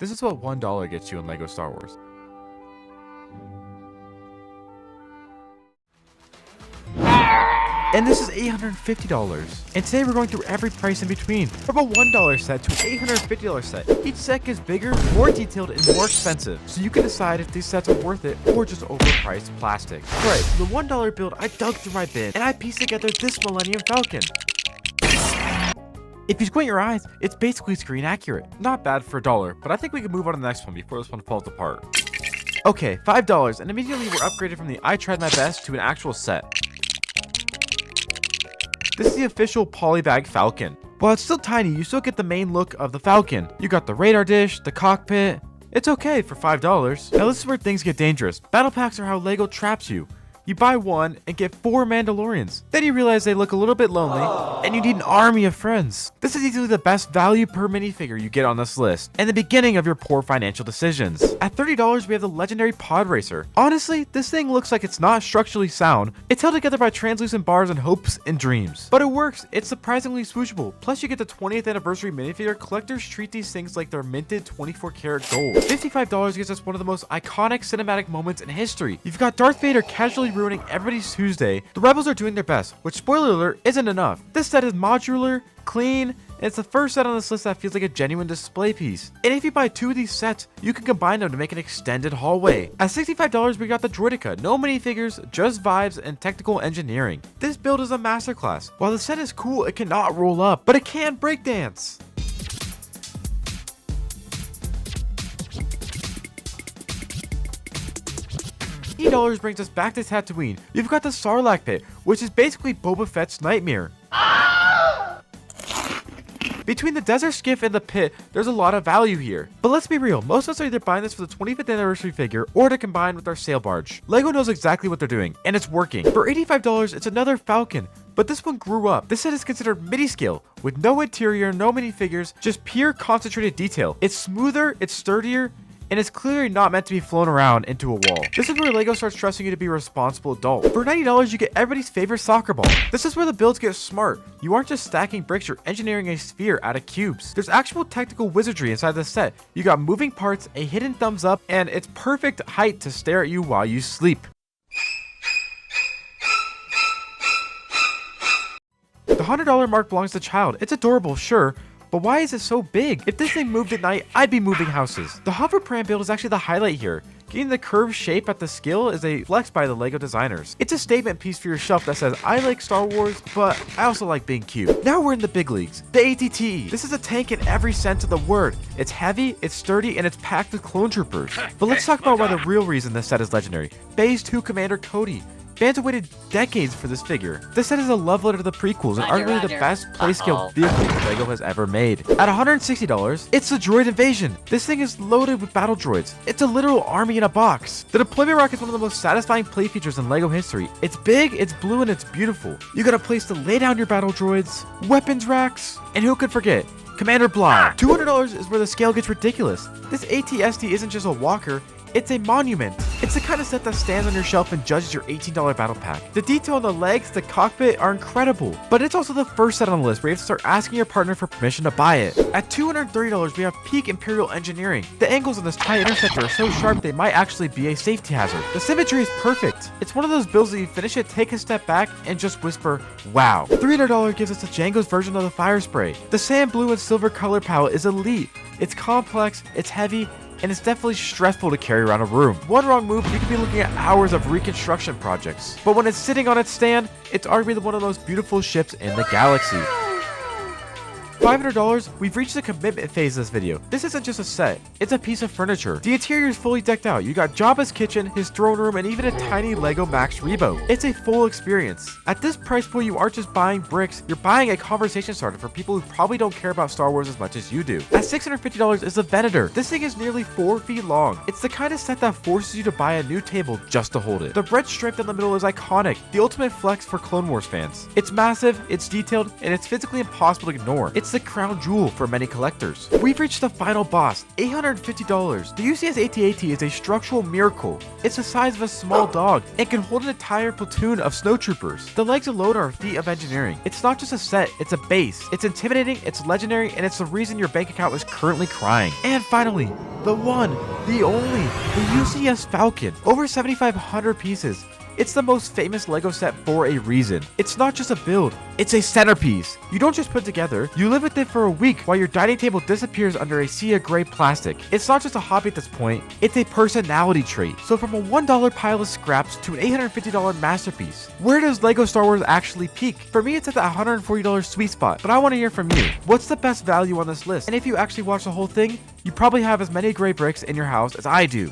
This is what $1 gets you in LEGO Star Wars. And this is $850. And today we're going through every price in between, from a $1 set to an $850 set. Each set gets bigger, more detailed, and more expensive, so you can decide if these sets are worth it or just overpriced plastic. Alright, for the $1 build, I dug through my bin and I pieced together this Millennium Falcon. If you squint your eyes, it's basically screen accurate. Not bad for $1, but I think we can move on to the next one before this one falls apart. Okay, $5, and immediately we're upgraded from the I tried my best to an actual set. This is the official Polybag Falcon. While it's still tiny, you still get the main look of the Falcon. You got the radar dish, the cockpit. It's okay for $5. Now this is where things get dangerous. Battle packs are how LEGO traps you. You buy one and get 4 Mandalorians. Then you realize they look a little bit lonely, and you need an army of friends. This is easily the best value per minifigure you get on this list, and the beginning of your poor financial decisions. At $30, we have the legendary Podracer. Honestly, this thing looks like it's not structurally sound. It's held together by translucent bars and hopes and dreams. But it works, it's surprisingly swooshable. Plus you get the 20th anniversary minifigure. Collectors treat these things like they're minted 24 karat gold. $55 gives us one of the most iconic cinematic moments in history. You've got Darth Vader casually ruining everybody's Tuesday. The rebels are doing their best, which, spoiler alert, isn't enough. This set is modular, clean, and it's the first set on this list that feels like a genuine display piece. And if you buy 2 of these sets, you can combine them to make an extended hallway. At $65, we got the Droideka. No minifigures, just vibes and technical engineering. This build is a masterclass. While the set is cool, it cannot roll up, but it can breakdance. $80 brings us back to Tatooine. You've got the Sarlacc pit, which is basically Boba Fett's nightmare. Between the desert skiff and the pit, there's a lot of value here. But let's be real, most of us are either buying this for the 25th anniversary figure or to combine with our Sail Barge. LEGO knows exactly what they're doing, and it's working. For $85, it's another Falcon, but this one grew up. This set is considered Midi-Scale, with no interior, no minifigures, just pure concentrated detail. It's smoother, it's sturdier, and it's clearly not meant to be flown around into a wall. This is where LEGO starts trusting you to be a responsible adult. For $90, you get everybody's favorite soccer ball. This is where the builds get smart. You aren't just stacking bricks, you're engineering a sphere out of cubes. There's actual technical wizardry inside the set. You got moving parts, a hidden thumbs up, and it's perfect height to stare at you while you sleep. The $100 mark belongs to child. It's adorable, sure, but why is it so big? If this thing moved at night, I'd be moving houses. The Hover Pram build is actually the highlight here. Getting the curved shape at the scale is a flex by the LEGO designers. It's a statement piece for your shelf that says, I like Star Wars, but I also like being cute. Now we're in the big leagues. The ATT. This is a tank in every sense of the word. It's heavy, it's sturdy, and it's packed with clone troopers. But let's talk about why the real reason this set is legendary. Phase 2 Commander Cody. Fans have waited decades for this figure. This set is a love letter to the prequels and arguably the best play-scale vehicle LEGO has ever made. At $160, it's the droid invasion. This thing is loaded with battle droids. It's a literal army in a box. The deployment rack is one of the most satisfying play features in LEGO history. It's big, it's blue, and it's beautiful. You got a place to lay down your battle droids, weapons racks, and who could forget? Commander Bly. $200 is where the scale gets ridiculous. This ATST isn't just a walker, it's a monument. It's the kind of set that stands on your shelf and judges your $18 battle pack. The detail on the legs, the cockpit are incredible, but it's also the first set on the list where you have to start asking your partner for permission to buy it. At $230, we have peak Imperial engineering. The angles on this TIE Interceptor are so sharp they might actually be a safety hazard. The symmetry is perfect. It's one of those builds that you finish it, take a step back, and just whisper, wow. $300 gives us the Jango's version of the Firespray. The sand blue and silver color palette is elite. It's complex, it's heavy, and it's definitely stressful to carry around a room. One wrong move, you could be looking at hours of reconstruction projects. But when it's sitting on its stand, it's arguably one of the most beautiful ships in the galaxy. $500, we've reached the commitment phase of this video. This isn't just a set, it's a piece of furniture. The interior is fully decked out. You got Jabba's kitchen, his throne room, and even a tiny LEGO Max Rebo. It's a full experience. At this price point, you aren't just buying bricks, you're buying a conversation starter for people who probably don't care about Star Wars as much as you do. At $650 is the Venator. This thing is nearly 4 feet long. It's the kind of set that forces you to buy a new table just to hold it. The red stripe down the middle is iconic, the ultimate flex for Clone Wars fans. It's massive, it's detailed, and it's physically impossible to ignore. It's It's the crown jewel for many collectors. We've reached the final boss, $850. The UCS AT-AT is a structural miracle. It's the size of a small dog and can hold an entire platoon of snowtroopers. The legs alone are a feat of engineering. It's not just a set, it's a base. It's intimidating, it's legendary, and it's the reason your bank account is currently crying. And finally, the one, the only, the UCS Falcon. Over 7,500 pieces. It's the most famous LEGO set for a reason. It's not just a build, it's a centerpiece. You don't just put it together, you live with it for a week while your dining table disappears under a sea of gray plastic. It's not just a hobby at this point, it's a personality trait. So from a $1 pile of scraps to an $850 masterpiece, where does LEGO Star Wars actually peak? For me, it's at the $140 sweet spot, but I want to hear from you. What's the best value on this list? And if you actually watch the whole thing, you probably have as many gray bricks in your house as I do.